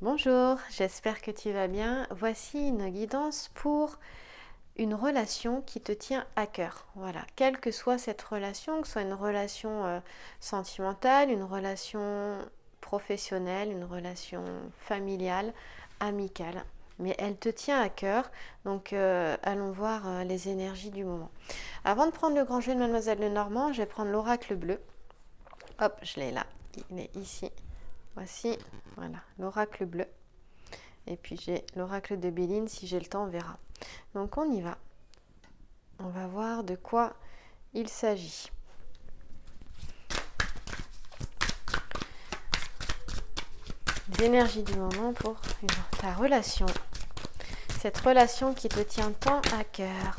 Bonjour, j'espère que tu vas bien. Voici une guidance pour une relation qui te tient à cœur. Voilà, quelle que soit cette relation, que ce soit une relation sentimentale, une relation professionnelle, une relation familiale, amicale. Mais elle te tient à cœur, donc allons voir les énergies du moment. Avant de prendre le grand jeu de Mademoiselle Lenormand, je vais prendre l'oracle bleu. Hop, je l'ai là, il est ici. Voici, voilà, l'oracle bleu. Et puis j'ai l'oracle de Béline, si j'ai le temps, on verra. Donc on y va. On va voir de quoi il s'agit. Les énergies du moment pour ta relation. Cette relation qui te tient tant à cœur.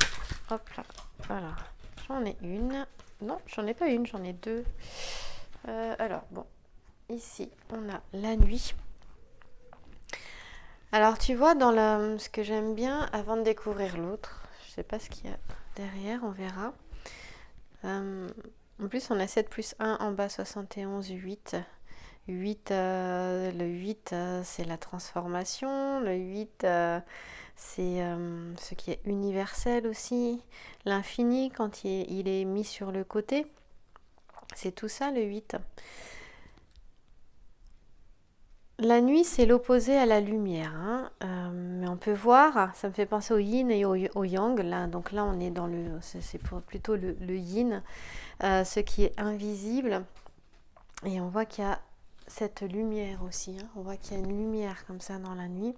Hop là. Voilà. J'en ai une. Non, j'en ai pas une, j'en ai deux. Alors, bon. Ici, on a la nuit. Alors, tu vois, dans ce que j'aime bien, avant de découvrir l'autre, je sais pas ce qu'il y a derrière, on verra. En plus, on a 7 plus 1 en bas, 71, 8. 8 le 8, c'est la transformation. Le 8, c'est ce qui est universel aussi. L'infini, quand il est mis sur le côté. C'est tout ça, le 8. La nuit, c'est l'opposé à la lumière, hein. Mais on peut voir, ça me fait penser au yin et au yang. Là, donc là, on est dans c'est plutôt le yin, ce qui est invisible. Et on voit qu'il y a cette lumière aussi, hein. On voit qu'il y a une lumière comme ça dans la nuit.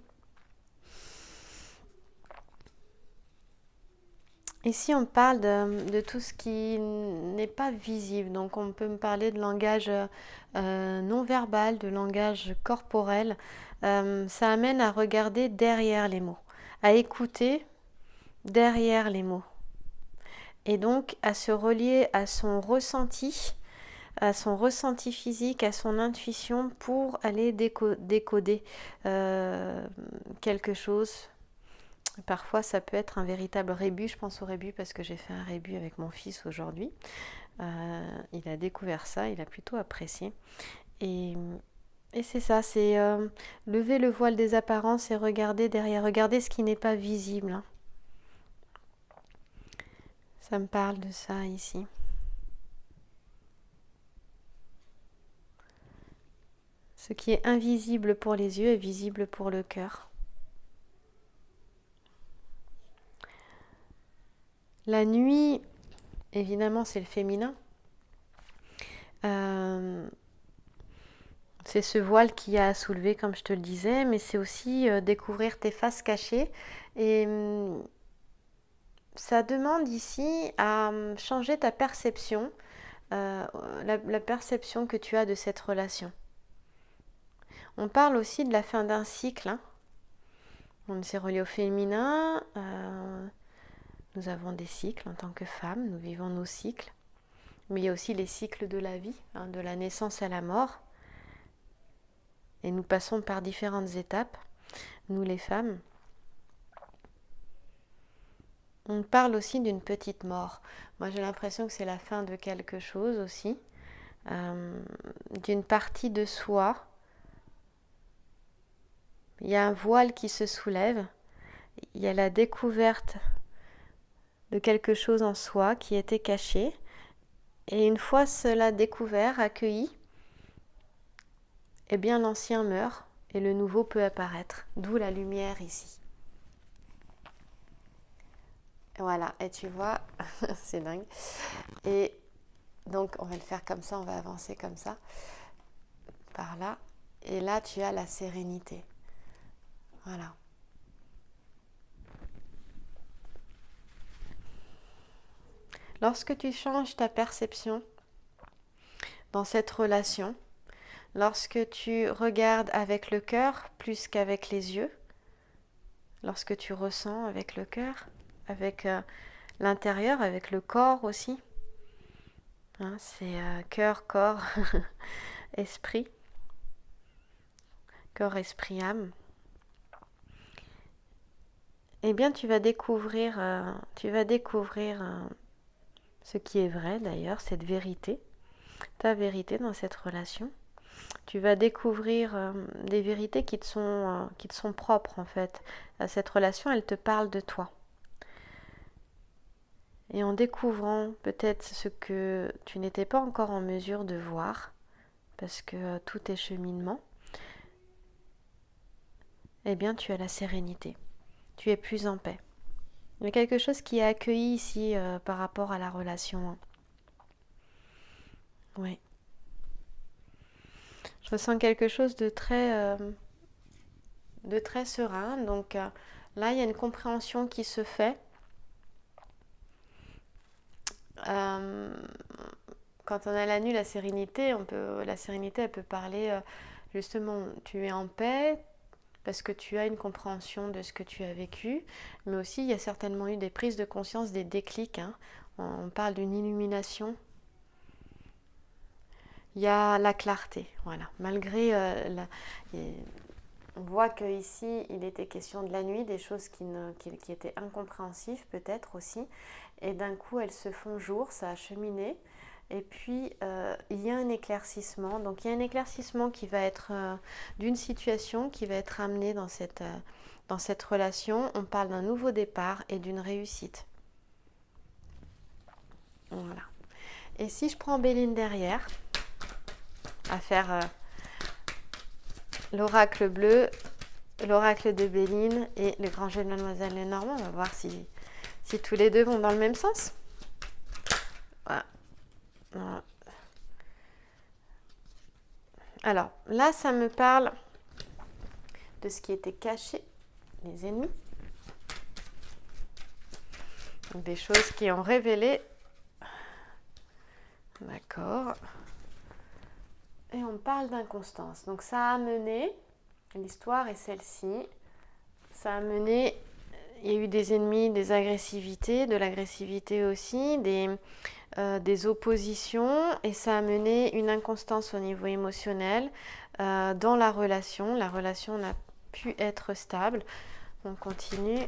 Ici, on parle de tout ce qui n'est pas visible. Donc, on peut me parler de langage non verbal, de langage corporel. Ça amène à regarder derrière les mots, à écouter derrière les mots. Et donc, à se relier à son ressenti physique, à son intuition pour aller décoder quelque chose. Parfois, ça peut être un véritable rébut. Je pense au rébut parce que j'ai fait un rébut avec mon fils aujourd'hui. Il a découvert ça, il a plutôt apprécié. Et, et c'est ça, c'est lever le voile des apparences et regarder derrière, regarder ce qui n'est pas visible, hein. Ça me parle de ça ici. Ce qui est invisible pour les yeux est visible pour le cœur. La nuit, évidemment, c'est le féminin. C'est ce voile qu'il y a à soulever, comme je te le disais, mais c'est aussi découvrir tes faces cachées. Et ça demande ici à changer ta perception, la perception que tu as de cette relation. On parle aussi de la fin d'un cycle, hein. On s'est relié au féminin. Nous avons des cycles en tant que femmes, nous vivons nos cycles. Mais il y a aussi les cycles de la vie, hein, de la naissance à la mort. Et nous passons par différentes étapes, nous les femmes. On parle aussi d'une petite mort. Moi, j'ai l'impression que c'est la fin de quelque chose aussi, d'une partie de soi. Il y a un voile qui se soulève. Il y a la découverte de quelque chose en soi qui était caché. Et une fois cela découvert, accueilli, eh bien l'ancien meurt et le nouveau peut apparaître. D'où la lumière ici. Voilà, et tu vois, c'est dingue. Et donc on va le faire comme ça, on va avancer comme ça, par là. Et là, tu as la sérénité. Voilà. Lorsque tu changes ta perception dans cette relation, lorsque tu regardes avec le cœur plus qu'avec les yeux, lorsque tu ressens avec le cœur, avec l'intérieur, avec le corps aussi, hein, c'est cœur, corps, esprit, corps, esprit, âme, eh bien tu vas découvrir ce qui est vrai d'ailleurs, cette vérité, ta vérité dans cette relation. Tu vas découvrir des vérités qui te sont propres en fait. Cette relation, elle te parle de toi. Et en découvrant peut-être ce que tu n'étais pas encore en mesure de voir, parce que tout est cheminement, eh bien tu as la sérénité. Tu es plus en paix. Il y a quelque chose qui est accueilli ici par rapport à la relation. Oui. Je ressens quelque chose de très serein. Donc là, il y a une compréhension qui se fait. Quand on a la nuit, la sérénité, la sérénité, elle peut parler justement, tu es en paix parce que tu as une compréhension de ce que tu as vécu, mais aussi il y a certainement eu des prises de conscience, des déclics. Hein. On parle d'une illumination. Il y a la clarté, voilà. Malgré on voit qu'ici, il était question de la nuit, des choses qui étaient incompréhensibles peut-être aussi. Et d'un coup, elles se font jour, ça a cheminé. Et puis, il y a un éclaircissement. Donc, il y a un éclaircissement qui va être d'une situation qui va être amenée dans cette relation. On parle d'un nouveau départ et d'une réussite. Voilà. Et si je prends Béline derrière, à faire l'oracle bleu, l'oracle de Béline et le grand jeu de Mademoiselle Lenormand, on va voir si tous les deux vont dans le même sens. Voilà. Voilà. Alors, là, ça me parle de ce qui était caché, les ennemis. Donc, des choses qui ont révélé. D'accord. Et on parle d'inconstance. Donc, ça a mené, l'histoire est celle-ci, ça a mené, il y a eu des ennemis, des agressivités, de l'agressivité aussi, des oppositions, et ça a mené une inconstance au niveau émotionnel dans la relation. La relation n'a pu être stable. On continue.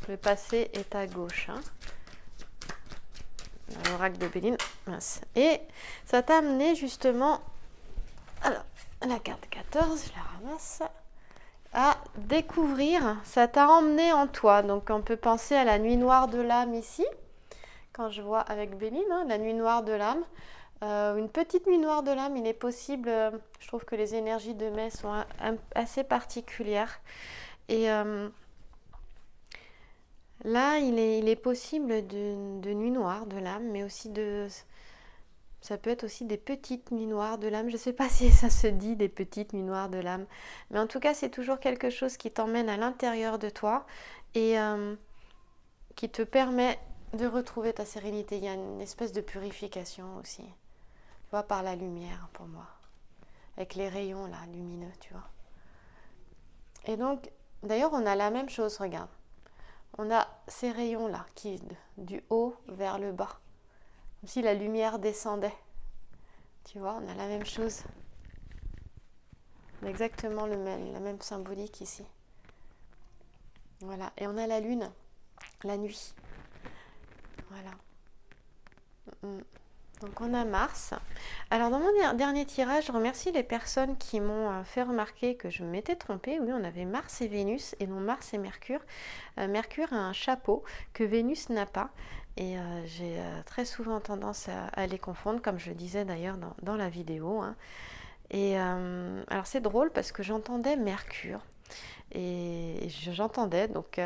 Le passé est à gauche. Hein. L'oracle de Béline. Mince. Et ça t'a amené justement, alors, la carte 14, je la ramasse, à découvrir, ça t'a emmené en toi. Donc on peut penser à la nuit noire de l'âme ici, quand je vois avec Béline, hein, la nuit noire de l'âme. Une petite nuit noire de l'âme, il est possible, je trouve que les énergies de mai sont assez particulières. Et là, il est possible de nuit noire de l'âme, mais aussi ça peut être aussi des petites nuits noires de l'âme. Je ne sais pas si ça se dit, des petites nuits noires de l'âme. Mais en tout cas, c'est toujours quelque chose qui t'emmène à l'intérieur de toi et qui te permet de retrouver ta sérénité. Il y a une espèce de purification aussi. Tu vois, par la lumière pour moi. Avec les rayons là, lumineux, tu vois. Et donc, d'ailleurs, on a la même chose, regarde. On a ces rayons là, qui du haut vers le bas. Comme si la lumière descendait. Tu vois, on a la même chose. On a exactement la même symbolique ici. Voilà. Et on a la lune, la nuit. Voilà. Donc on a Mars. Alors dans mon dernier tirage, je remercie les personnes qui m'ont fait remarquer que je m'étais trompée. Oui, on avait Mars et Vénus et non Mars et Mercure. Mercure a un chapeau que Vénus n'a pas. Et j'ai très souvent tendance à les confondre, comme je le disais d'ailleurs dans la vidéo. Hein. Et alors c'est drôle parce que j'entendais Mercure. Et j'entendais, donc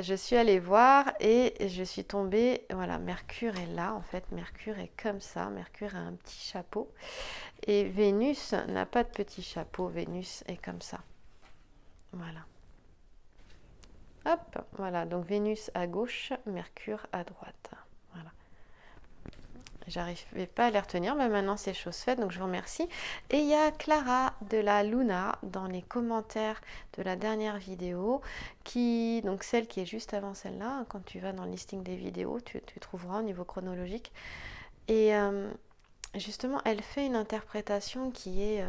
je suis allée voir et je suis tombée, voilà, Mercure est là, en fait, Mercure est comme ça, Mercure a un petit chapeau. Et Vénus n'a pas de petit chapeau, Vénus est comme ça. Voilà. Hop, voilà, donc Vénus à gauche, Mercure à droite. Voilà. J'arrivais pas à les retenir, mais maintenant c'est chose faite, donc je vous remercie. Et il y a Clara de la Luna dans les commentaires de la dernière vidéo, donc celle qui est juste avant celle-là, quand tu vas dans le listing des vidéos, tu trouveras au niveau chronologique. Et justement, elle fait une interprétation qui est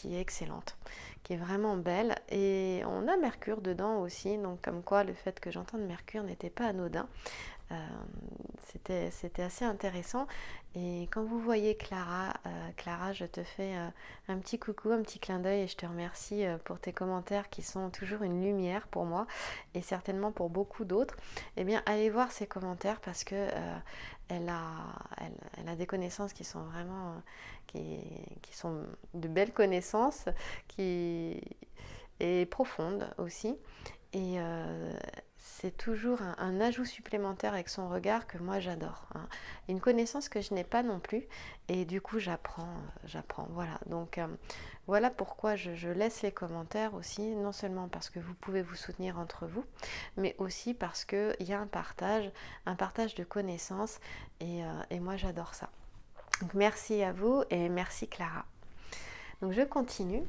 excellente, qui est vraiment belle. Et on a Mercure dedans aussi, donc comme quoi le fait que j'entende Mercure n'était pas anodin. C'était assez intéressant. Et quand vous voyez Clara, Clara, je te fais un petit coucou, un petit clin d'œil et je te remercie pour tes commentaires qui sont toujours une lumière pour moi et certainement pour beaucoup d'autres. Eh bien, allez voir ces commentaires parce que elle a des connaissances qui sont vraiment qui sont de belles connaissances et profondes aussi. Et c'est toujours un ajout supplémentaire avec son regard que moi j'adore. Hein. Une connaissance que je n'ai pas non plus. Et du coup j'apprends. Voilà. Donc voilà pourquoi je laisse les commentaires aussi. Non seulement parce que vous pouvez vous soutenir entre vous, mais aussi parce qu'il y a un partage de connaissances. Et moi j'adore ça. Donc merci à vous et merci Clara. Donc je continue.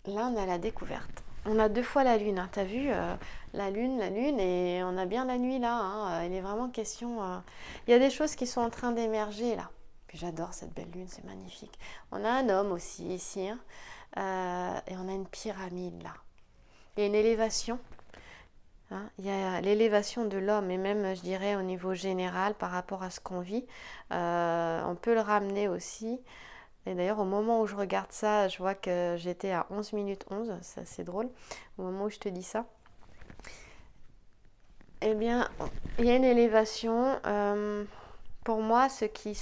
Là on a la découverte. On a 2 fois la lune, hein. T'as vu la lune, et on a bien la nuit là. Hein. Il est vraiment question. Il y a des choses qui sont en train d'émerger là. Puis j'adore cette belle lune, c'est magnifique. On a un homme aussi ici, hein. Et on a une pyramide là. Il y a une élévation. Hein. Il y a l'élévation de l'homme et même, je dirais, au niveau général par rapport à ce qu'on vit. On peut le ramener aussi. Et d'ailleurs, au moment où je regarde ça, je vois que j'étais à 11 minutes 11, c'est assez drôle, au moment où je te dis ça. Eh bien, il y a une élévation. Pour moi, ce qui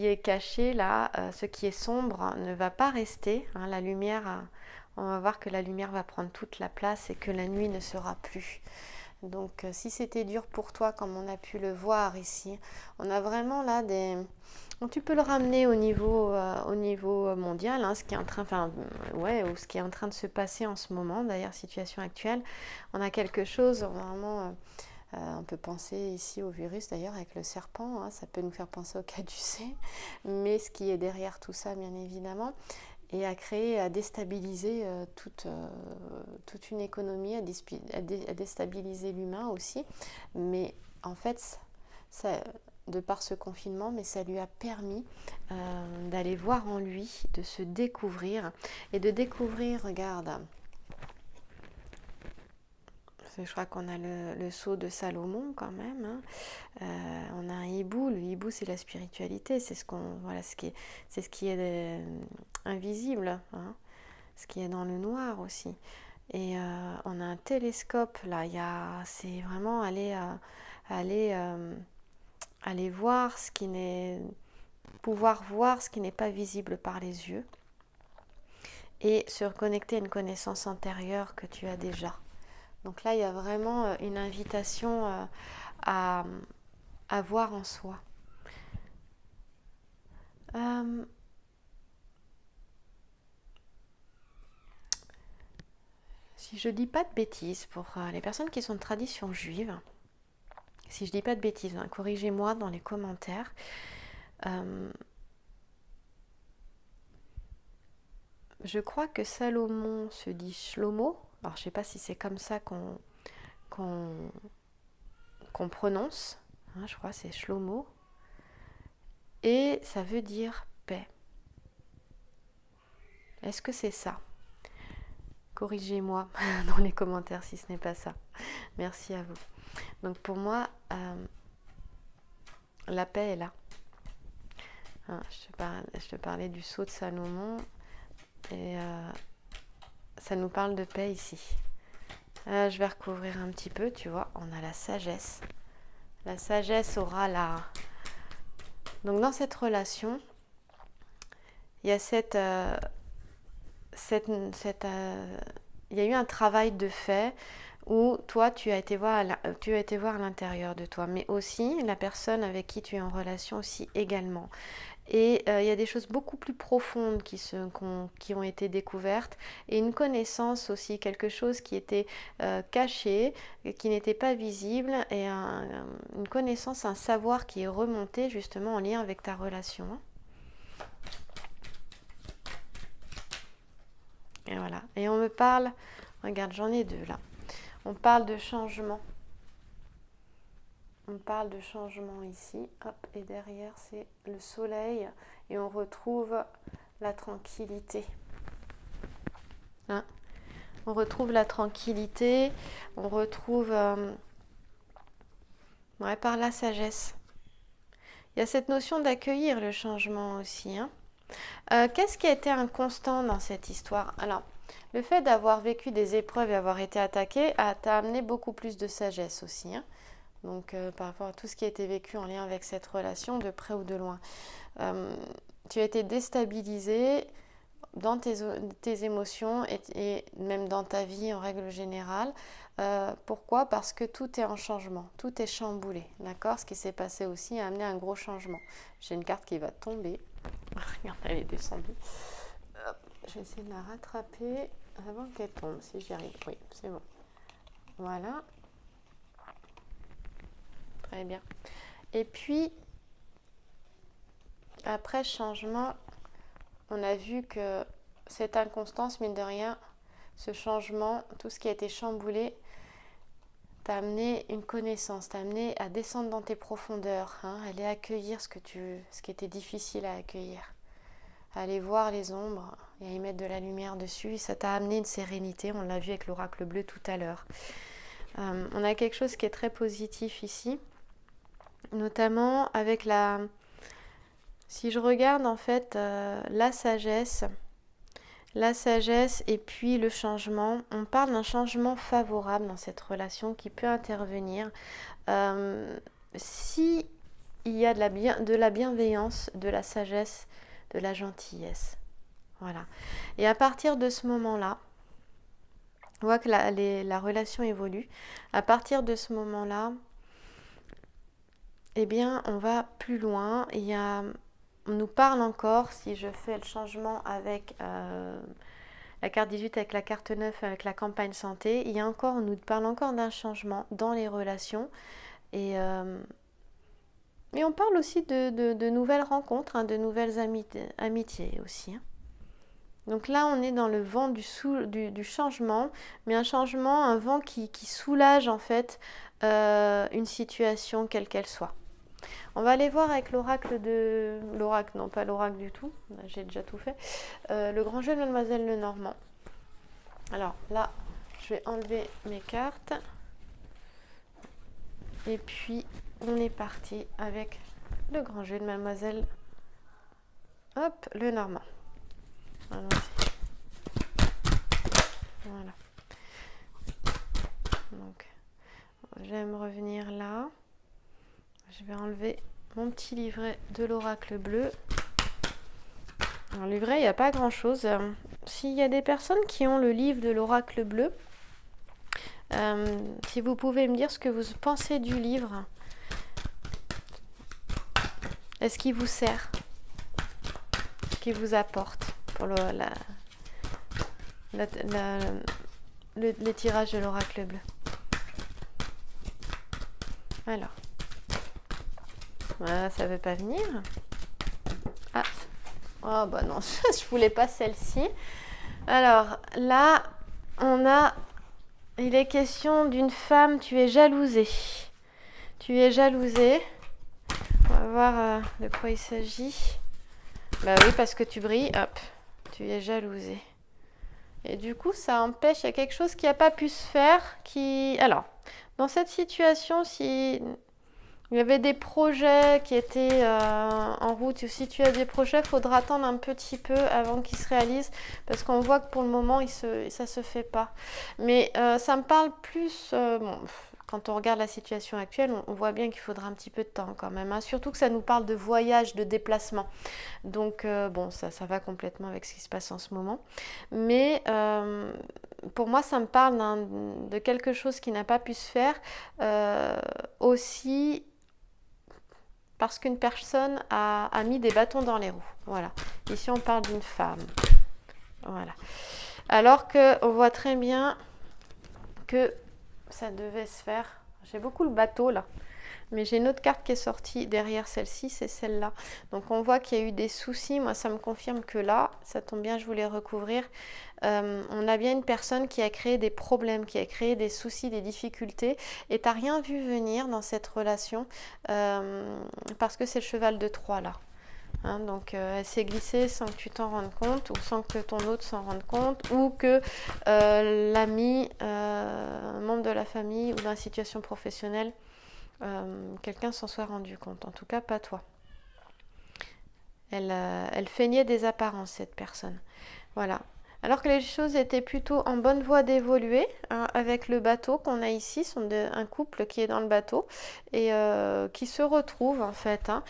est caché là, ce qui est sombre, ne va pas rester. Hein, la lumière, on va voir que la lumière va prendre toute la place et que la nuit ne sera plus. Donc si c'était dur pour toi comme on a pu le voir ici, on a vraiment là des... Donc, tu peux le ramener au niveau mondial, hein, ce qui est en train, ou ce qui est en train de se passer en ce moment, d'ailleurs situation actuelle. On a quelque chose vraiment, on peut penser ici au virus d'ailleurs avec le serpent, hein, ça peut nous faire penser au caducée, mais ce qui est derrière tout ça bien évidemment, et à créer, à déstabiliser toute une économie, à déstabiliser l'humain aussi. Mais en fait, ça, de par ce confinement, mais ça lui a permis d'aller voir en lui, de se découvrir et de découvrir, regarde, je crois qu'on a le sceau de Salomon quand même. Hein. On a un hibou. Le hibou, c'est la spiritualité. C'est ce qui est invisible, hein, ce qui est dans le noir aussi. Et on a un télescope là. C'est vraiment aller voir ce qui n'est, pouvoir voir ce qui n'est pas visible par les yeux et se reconnecter à une connaissance antérieure que tu as déjà. Donc là, il y a vraiment une invitation à voir en soi. Si je dis pas de bêtises, pour les personnes qui sont de tradition juive, si je dis pas de bêtises, hein, corrigez-moi dans les commentaires. Je crois que Salomon se dit Shlomo. Alors je sais pas si c'est comme ça qu'on prononce. Hein, je crois que c'est Shlomo. Et ça veut dire paix. Est-ce que c'est ça? Corrigez-moi dans les commentaires si ce n'est pas ça. Merci à vous. Donc pour moi, la paix est là. Hein, je te parlais du sceau de Salomon et ça nous parle de paix ici. Je vais recouvrir un petit peu, tu vois, on a la sagesse. La sagesse aura la... Donc dans cette relation, il y a il y a eu un travail de fait où toi tu as été voir à l'intérieur de toi, mais aussi la personne avec qui tu es en relation aussi également. Et il y a des choses beaucoup plus profondes qui ont été découvertes et une connaissance aussi, quelque chose qui était caché, qui n'était pas visible et une connaissance, un savoir qui est remonté justement en lien avec ta relation. Et voilà. Et on me parle, regarde, j'en ai 2 là. On parle de changement. On parle de changement ici. Hop, et derrière, c'est le soleil. Et on retrouve la tranquillité. Hein? On retrouve la tranquillité, on retrouve par la sagesse. Il y a cette notion d'accueillir le changement aussi. Qu'est-ce qui a été inconstant dans cette histoire? Alors, le fait d'avoir vécu des épreuves et avoir été attaqué t'a amené beaucoup plus de sagesse aussi. Donc, par rapport à tout ce qui a été vécu en lien avec cette relation, de près ou de loin. Tu as été déstabilisé dans tes émotions et même dans ta vie en règle générale. Pourquoi? Parce que tout est en changement, tout est chamboulé, d'accord? Ce qui s'est passé aussi a amené un gros changement. J'ai une carte qui va tomber. Regarde, elle est descendue. Je vais essayer de la rattraper avant qu'elle tombe, si j'y arrive. Oui, c'est bon. Voilà. Très bien. Et puis, après changement, on a vu que cette inconstance, mine de rien, ce changement, tout ce qui a été chamboulé, t'a amené une connaissance, t'a amené à descendre dans tes profondeurs, aller accueillir ce qui était difficile à accueillir, à aller voir les ombres et à y mettre de la lumière dessus. Et ça t'a amené une sérénité, on l'a vu avec l'oracle bleu tout à l'heure. On a quelque chose qui est très positif ici, notamment avec si je regarde en fait la sagesse et puis le changement, on parle d'un changement favorable dans cette relation qui peut intervenir si il y a de la bienveillance, de la sagesse, de la gentillesse. Voilà. Et à partir de ce moment-là, on voit que la relation évolue. À partir de ce moment-là, eh bien, on va plus loin. On nous parle encore, si je fais le changement avec la carte 18, avec la carte 9, avec la campagne santé, on nous parle encore d'un changement dans les relations. Et on parle aussi de nouvelles rencontres, de nouvelles amitiés aussi. Donc là, on est dans le vent du changement, mais un vent qui soulage en fait une situation quelle qu'elle soit. On va aller voir avec l'oracle, non pas l'oracle du tout, j'ai déjà tout fait, le grand jeu de Mademoiselle Lenormand. Alors là, je vais enlever mes cartes. Et puis, on est parti avec le grand jeu de Mademoiselle Lenormand. Allons-y. Voilà. Donc, je vais me revenir là. Je vais enlever mon petit livret de l'oracle bleu. Dans le livret, il n'y a pas grand-chose. S'il y a des personnes qui ont le livre de l'oracle bleu, si vous pouvez me dire ce que vous pensez du livre, est-ce qu'il vous sert, ce qu'il vous apporte pour les tirages de l'oracle bleu. Alors, ça ne veut pas venir. Oh bah non, je voulais pas celle-ci. Alors là, il est question d'une femme, tu es jalousée. Tu es jalousée. On va voir de quoi il s'agit. Bah oui, parce que tu brilles, hop, tu es jalousée. Et du coup, ça empêche, il y a quelque chose qui n'a pas pu se faire. Alors, dans cette situation, si il y avait des projets qui étaient en route, ou si tu as des projets, il faudra attendre un petit peu avant qu'ils se réalisent, parce qu'on voit que pour le moment, ça ne se fait pas. Mais ça me parle plus... quand on regarde la situation actuelle, on voit bien qu'il faudra un petit peu de temps quand même. Surtout que ça nous parle de voyage, de déplacement. Donc, ça va complètement avec ce qui se passe en ce moment. Mais pour moi, ça me parle de quelque chose qui n'a pas pu se faire. Aussi... parce qu'une personne a mis des bâtons dans les roues. Voilà. Ici, on parle d'une femme. Voilà. Alors qu'on voit très bien que ça devait se faire. J'ai beaucoup le bateau, là. Mais j'ai une autre carte qui est sortie derrière celle-ci, c'est celle-là. Donc, on voit qu'il y a eu des soucis. Moi, ça me confirme que là, ça tombe bien, je voulais recouvrir. On a bien une personne qui a créé des problèmes, qui a créé des soucis, des difficultés. Et tu n'as rien vu venir dans cette relation parce que c'est le cheval de Troie, là. Hein, donc elle s'est glissée sans que tu t'en rendes compte, ou sans que ton autre s'en rende compte, ou que l'ami, un membre de la famille ou dans la situation professionnelle, quelqu'un s'en soit rendu compte. En tout cas, pas toi. Elle feignait des apparences, cette personne. Voilà. Alors que les choses étaient plutôt en bonne voie d'évoluer, hein, avec le bateau qu'on a ici, un couple qui est dans le bateau et qui se retrouve en fait. Hein.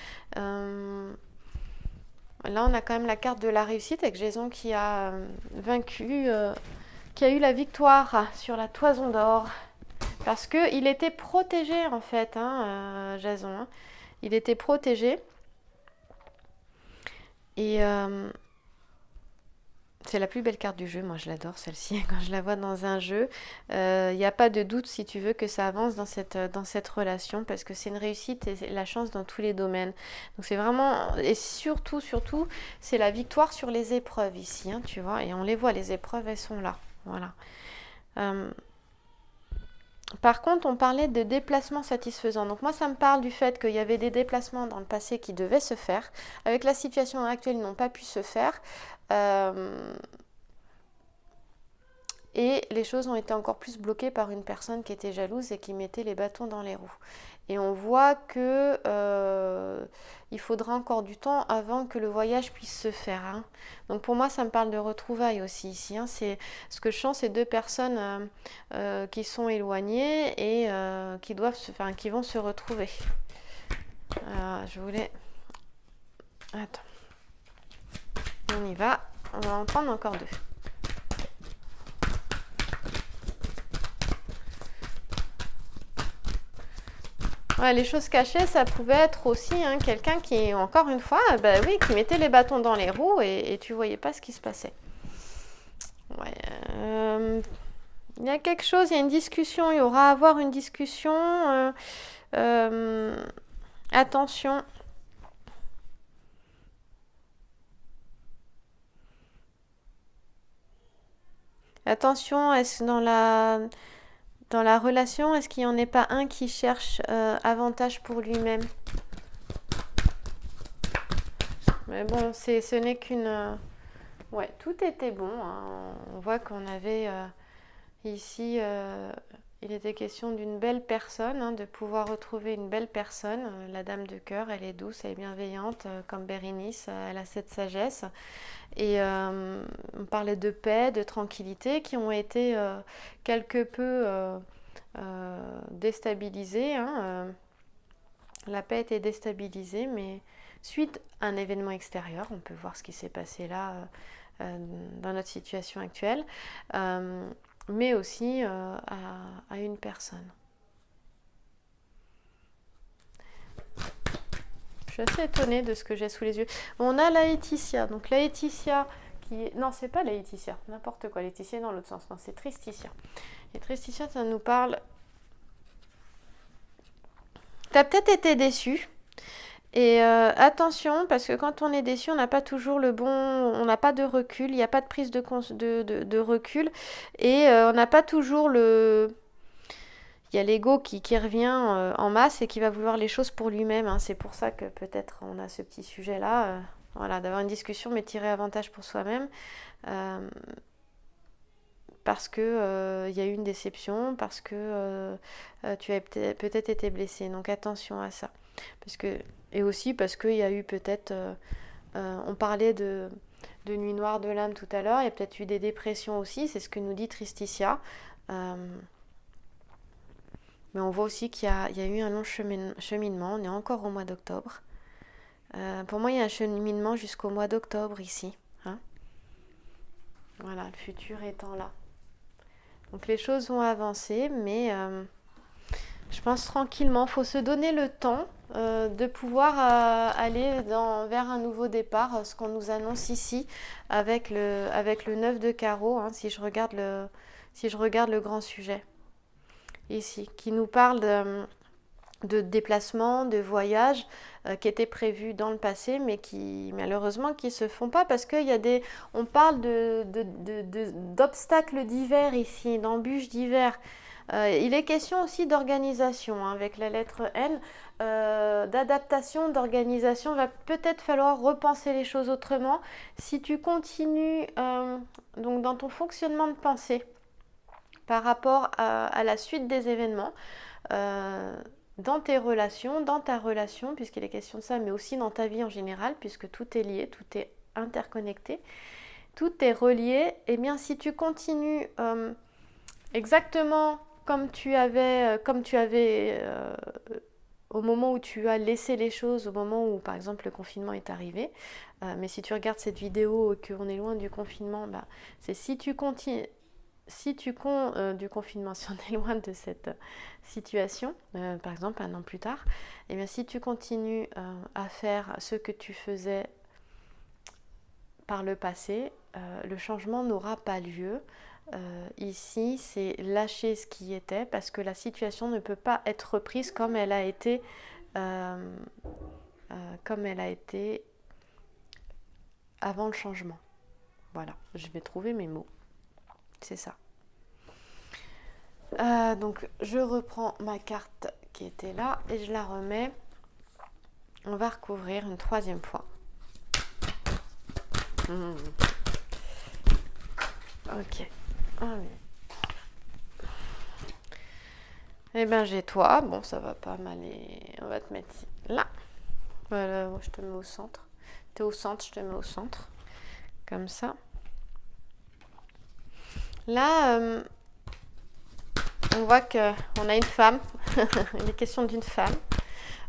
Là, on a quand même la carte de la réussite avec Jason qui a vaincu, qui a eu la victoire sur la toison d'or. Parce qu'il était protégé en fait, hein, Jason. Hein. Il était protégé. Et c'est la plus belle carte du jeu, moi je l'adore celle-ci, quand je la vois dans un jeu. Il n'y a pas de doute si tu veux que ça avance dans cette relation parce que c'est une réussite et la chance dans tous les domaines. Donc c'est vraiment, et surtout, c'est la victoire sur les épreuves ici, hein, tu vois. Et on les voit, les épreuves, elles sont là. Voilà. Par contre, on parlait de déplacements satisfaisants. Donc moi, ça me parle du fait qu'il y avait des déplacements dans le passé qui devaient se faire. Avec la situation actuelle, ils n'ont pas pu se faire. Et les choses ont été encore plus bloquées par une personne qui était jalouse et qui mettait les bâtons dans les roues. Et on voit que il faudra encore du temps avant que le voyage puisse se faire. Hein. Donc pour moi, ça me parle de retrouvailles aussi ici. Hein. C'est ce que je sens, c'est deux personnes qui sont éloignées et qui vont se retrouver. Je voulais. Attends. On y va. On va en prendre encore deux. Ouais, les choses cachées, ça pouvait être aussi hein, quelqu'un qui, encore une fois, qui mettait les bâtons dans les roues et tu voyais pas ce qui se passait. Ouais, il y a quelque chose, il y a une discussion, il y aura à avoir une discussion. Attention. Attention, est-ce dans la relation, est-ce qu'il n'y en ait pas un qui cherche avantage pour lui-même? Mais bon, ce n'est qu'une... Ouais, tout était bon. Hein. On voit qu'on avait ici... il était question d'une belle personne, hein, de pouvoir retrouver une belle personne. La dame de cœur, elle est douce, elle est bienveillante, comme Bérénice, elle a cette sagesse. Et on parlait de paix, de tranquillité, qui ont été quelque peu déstabilisées. Hein, la paix était déstabilisée, mais suite à un événement extérieur, on peut voir ce qui s'est passé là dans notre situation actuelle, mais aussi à une personne. Je suis assez étonnée de ce que j'ai sous les yeux. On a Laetitia. Donc Laetitia qui est... Non, c'est pas Laetitia. N'importe quoi. Laetitia est dans l'autre sens. Non, c'est Tristitia. Et Tristitia, ça nous parle... T'as peut-être été déçue. Et attention, parce que quand on est déçu, on n'a pas toujours le bon... On n'a pas de recul. Il n'y a pas de prise de recul. Et on n'a pas toujours le... Il y a l'ego qui revient en masse et qui va vouloir les choses pour lui-même. Hein. C'est pour ça que peut-être on a ce petit sujet-là. Voilà, d'avoir une discussion mais tirer avantage pour soi-même. Parce que y a eu une déception, parce que tu as peut-être été blessé. Donc attention à ça. Et aussi parce qu'il y a eu peut-être... on parlait de nuit noire de l'âme tout à l'heure. Il y a peut-être eu des dépressions aussi. C'est ce que nous dit Tristitia. Mais on voit aussi qu'il y a eu un long cheminement. On est encore au mois d'octobre. Pour moi, il y a un cheminement jusqu'au mois d'octobre ici. Hein. Voilà, le futur étant là. Donc les choses vont avancer, mais je pense tranquillement. Il faut se donner le temps de pouvoir aller vers un nouveau départ, ce qu'on nous annonce ici avec le 9 de carreau, hein, si je regarde le grand sujet. Ici, qui nous parle de déplacements, de voyages qui étaient prévus dans le passé, mais qui malheureusement qui se font pas parce qu'il y a on parle d'obstacles divers ici, d'embûches divers. Il est question aussi d'organisation, hein, avec la lettre N, d'adaptation, d'organisation. Va peut-être falloir repenser les choses autrement. Si tu continues donc dans ton fonctionnement de pensée par rapport à la suite des événements, dans tes relations, dans ta relation, puisqu'il est question de ça, mais aussi dans ta vie en général, puisque tout est lié, tout est interconnecté, tout est relié, et bien si tu continues exactement comme tu avais au moment où tu as laissé les choses, au moment où par exemple le confinement est arrivé, mais si tu regardes cette vidéo et qu'on est loin du confinement, bah, c'est si tu continues, du confinement, si on est loin de cette situation, par exemple un an plus tard, et bien si tu continues à faire ce que tu faisais par le passé, le changement n'aura pas lieu. Ici, c'est lâcher ce qui était parce que la situation ne peut pas être reprise comme elle a été avant le changement. Voilà, je vais trouver mes mots. C'est ça. Donc, je reprends ma carte qui était là et je la remets. On va recouvrir une troisième fois. Ok. Eh bien, j'ai toi. Bon, ça va pas m'aller. On va te mettre là. Voilà, je te mets au centre. T'es au centre, je te mets au centre. Comme ça. Là, on voit qu'on a une femme. Il est question d'une femme.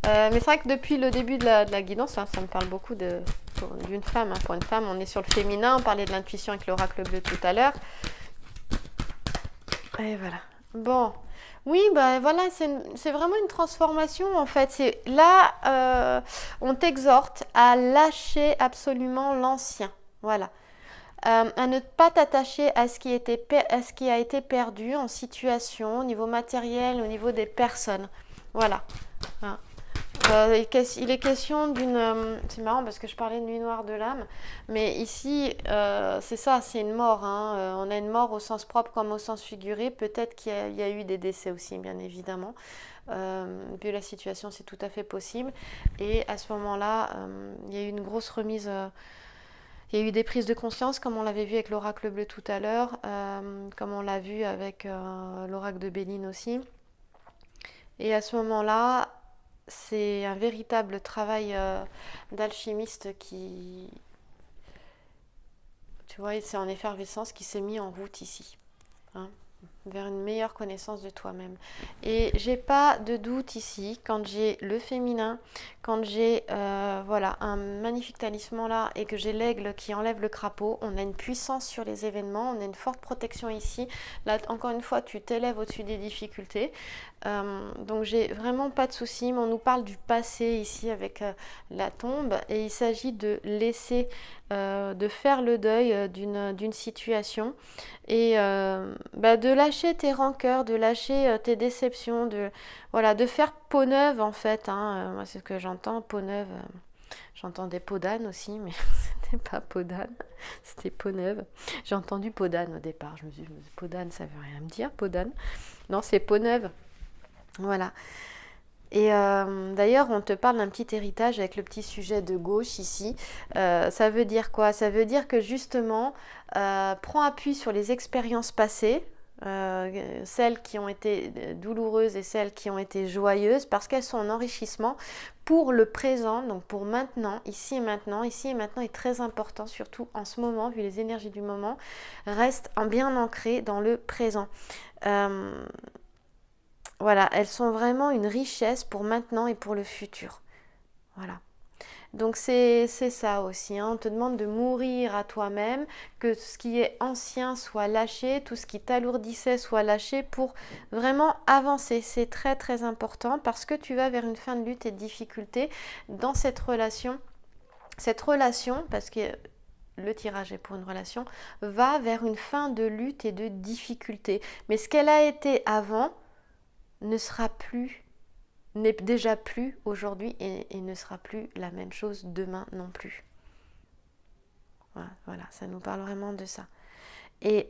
Mais c'est vrai que depuis le début de la guidance, ça me parle beaucoup d'une femme. Pour une femme, on est sur le féminin. On parlait de l'intuition avec l'oracle bleu tout à l'heure. Et voilà. Bon. Oui, bah voilà, c'est vraiment une transformation en fait. Là, on t'exhorte à lâcher absolument l'ancien. Voilà. À ne pas t'attacher à ce qui a été perdu en situation, au niveau matériel, au niveau des personnes. Voilà. Hein. Il est question d'une... c'est marrant parce que je parlais de nuit noire de l'âme, mais ici, c'est ça, c'est une mort. Hein. On a une mort au sens propre comme au sens figuré. Peut-être qu'il y a eu des décès aussi, bien évidemment. Vu la situation, c'est tout à fait possible. Et à ce moment-là, il y a eu une grosse remise... il y a eu des prises de conscience, comme on l'avait vu avec l'oracle bleu tout à l'heure, comme on l'a vu avec l'oracle de Béline aussi. Et à ce moment-là, c'est un véritable travail d'alchimiste qui, tu vois, c'est en effervescence qui s'est mis en route ici, hein, vers une meilleure connaissance de toi-même. Et j'ai pas de doute ici, quand j'ai le féminin, quand j'ai voilà, un magnifique talisman là et que j'ai l'aigle qui enlève le crapaud, on a une puissance sur les événements, on a une forte protection ici. Là, encore une fois, tu t'élèves au-dessus des difficultés. Donc j'ai vraiment pas de soucis, mais on nous parle du passé ici avec la tombe et il s'agit de laisser, de faire le deuil d'une situation et de lâcher tes rancœurs, de lâcher tes déceptions, voilà, de faire peau neuve en fait. Hein. Moi c'est ce que j'entends, peau neuve. J'entends des peaux d'âne aussi, mais c'était pas peau d'âne, c'était peau neuve. J'ai entendu peau d'âne au départ, je me suis dit peau d'âne ça veut rien me dire, peau d'âne. Non, c'est peau neuve. Voilà. Et d'ailleurs, on te parle d'un petit héritage avec le petit sujet de gauche ici. Ça veut dire quoi? Ça veut dire que justement, prends appui sur les expériences passées, celles qui ont été douloureuses et celles qui ont été joyeuses, parce qu'elles sont en enrichissement pour le présent, donc pour maintenant, ici et maintenant. Ici et maintenant est très important, surtout en ce moment, vu les énergies du moment, reste bien ancré dans le présent. Voilà, elles sont vraiment une richesse pour maintenant et pour le futur. Voilà. Donc c'est ça aussi, hein. On te demande de mourir à toi-même, que ce qui est ancien soit lâché, tout ce qui t'alourdissait soit lâché pour vraiment avancer. C'est très très important parce que tu vas vers une fin de lutte et de difficulté dans cette relation. Cette relation, parce que le tirage est pour une relation, va vers une fin de lutte et de difficulté. Mais ce qu'elle a été avant n'est déjà plus aujourd'hui et ne sera plus la même chose demain non plus. Voilà, ça nous parle vraiment de ça. Et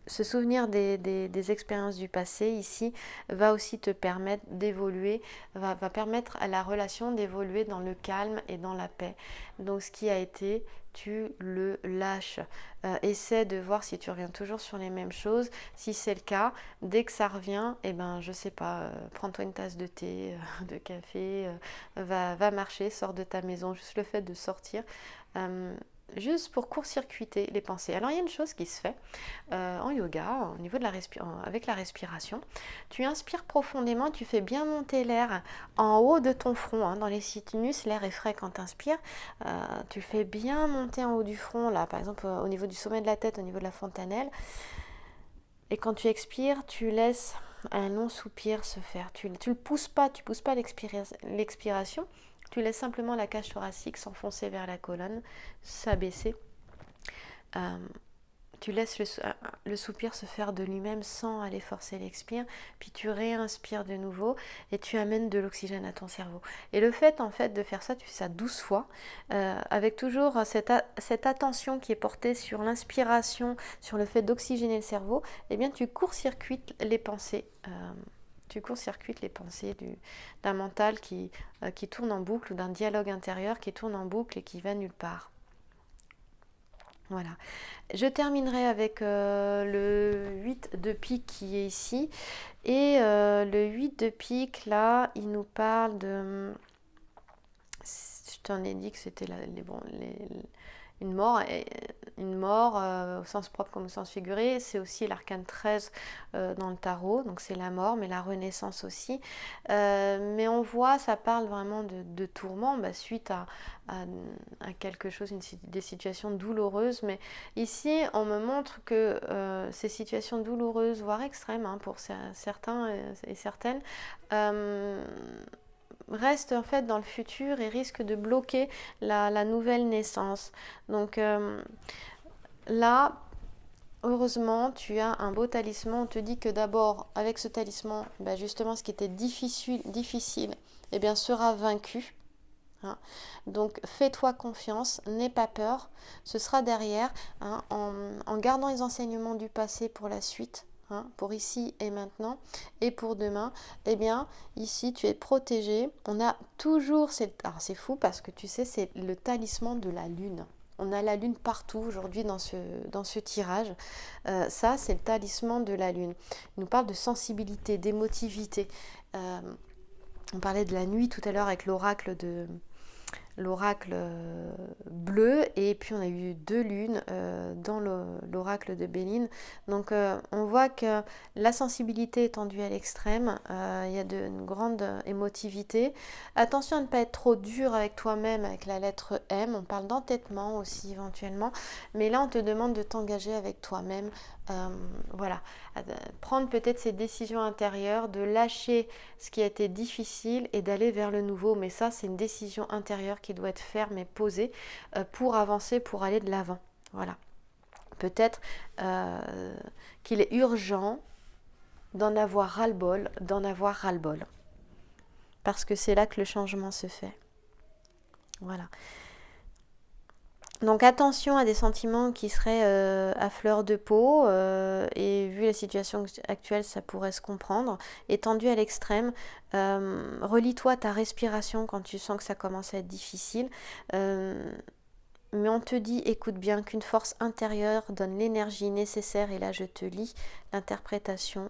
se souvenir des expériences du passé ici va aussi te permettre d'évoluer, va permettre à la relation d'évoluer dans le calme et dans la paix. Donc ce qui a été, tu le lâches. Essaie de voir si tu reviens toujours sur les mêmes choses. Si c'est le cas, dès que ça revient, eh ben, je sais pas, prends-toi une tasse de thé, de café, va marcher, sors de ta maison. Juste le fait de sortir. Juste pour court-circuiter les pensées. Alors il y a une chose qui se fait en yoga, au niveau de avec la respiration. Tu inspires profondément, tu fais bien monter l'air en haut de ton front, hein, dans les sinus, l'air est frais quand tu inspires. Tu fais bien monter en haut du front, là, par exemple au niveau du sommet de la tête, au niveau de la fontanelle. Et quand tu expires, tu laisses un long soupir se faire. Tu ne pousses pas l'expiration. Tu laisses simplement la cage thoracique s'enfoncer vers la colonne, s'abaisser. Tu laisses le soupir se faire de lui-même sans aller forcer l'expire, puis tu réinspires de nouveau et tu amènes de l'oxygène à ton cerveau. Et le fait en fait de faire ça, tu fais ça 12 fois, avec toujours cette attention qui est portée sur l'inspiration, sur le fait d'oxygéner le cerveau, eh bien tu court-circuites les pensées. Tu court-circuites les pensées d'un mental qui tourne en boucle ou d'un dialogue intérieur qui tourne en boucle et qui va nulle part. Voilà. Je terminerai avec le 8 de pique qui est ici. Et le 8 de pique, là, il nous parle de... Je t'en ai dit que c'était une mort au sens propre comme au sens figuré. C'est aussi l'arcane 13 dans le tarot, donc c'est la mort, mais la renaissance aussi. Mais on voit, ça parle vraiment de tourment suite à quelque chose, des situations douloureuses. Mais ici, on me montre que ces situations douloureuses, voire extrêmes pour certains et certaines, reste en fait dans le futur et risque de bloquer la nouvelle naissance. Donc là, heureusement, tu as un beau talisman. On te dit que d'abord, avec ce talisman, justement, ce qui était difficile eh bien, sera vaincu. Hein. Donc fais-toi confiance, n'aie pas peur, ce sera derrière, hein, en gardant les enseignements du passé pour la suite. Pour ici et maintenant et pour demain, eh bien ici tu es protégé. On a toujours alors c'est fou parce que tu sais c'est le talisman de la lune. On a la lune partout aujourd'hui dans ce tirage. Ça c'est le talisman de la lune. Il nous parle de sensibilité, d'émotivité. On parlait de la nuit tout à l'heure avec l'oracle bleu, et puis on a eu 2 lunes dans l'oracle de Béline. Donc on voit que la sensibilité est tendue à l'extrême, il y a une grande émotivité. Attention à ne pas être trop dur avec toi-même avec la lettre M, on parle d'entêtement aussi éventuellement, mais là on te demande de t'engager avec toi-même, voilà, prendre peut-être ces décisions intérieures, de lâcher ce qui a été difficile et d'aller vers le nouveau, mais ça c'est une décision intérieure qui doit être ferme et posée pour avancer, pour aller de l'avant. Voilà. Peut-être qu'il est urgent d'en avoir ras-le-bol, parce que c'est là que le changement se fait. Voilà. Donc attention à des sentiments qui seraient à fleur de peau, et vu la situation actuelle, ça pourrait se comprendre. Étendu à l'extrême, relie-toi à ta respiration quand tu sens que ça commence à être difficile. Mais on te dit, écoute bien, qu'une force intérieure donne l'énergie nécessaire, et là je te lis l'interprétation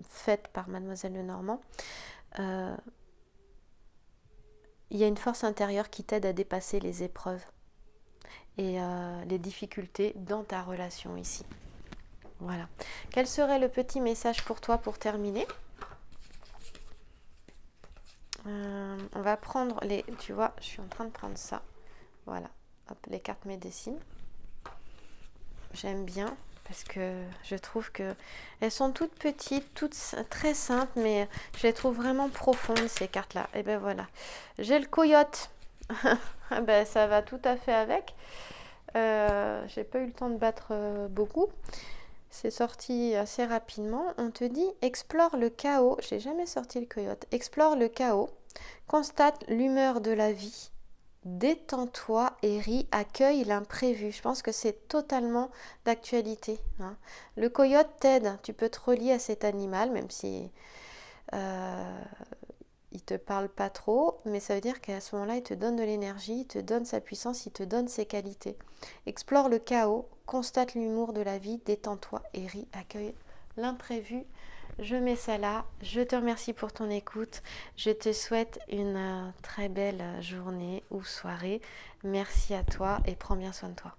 faite par Mademoiselle Lenormand. Il y a une force intérieure qui t'aide à dépasser les épreuves et les difficultés dans ta relation ici. Voilà. Quel serait le petit message pour toi pour terminer ? On va prendre tu vois, je suis en train de prendre ça. Voilà. Hop, les cartes médecine. J'aime bien parce que je trouve que elles sont toutes petites, toutes très simples, mais je les trouve vraiment profondes ces cartes-là. Et ben voilà. J'ai le coyote. Ça va tout à fait avec. J'ai pas eu le temps de battre beaucoup. C'est sorti assez rapidement. On te dit explore le chaos. J'ai jamais sorti le coyote. Explore le chaos. Constate l'humeur de la vie détends-toi et ris, accueille l'imprévu. Je pense que c'est totalement d'actualité, hein. Le coyote t'aide, tu peux te relier à cet animal, même si il te parle pas trop, mais ça veut dire qu'à ce moment-là, il te donne de l'énergie, il te donne sa puissance, il te donne ses qualités. Explore le chaos, constate l'humour de la vie, détends-toi et ris, accueille l'imprévu. Je mets ça là. Je te remercie pour ton écoute. Je te souhaite une très belle journée ou soirée. Merci à toi et prends bien soin de toi.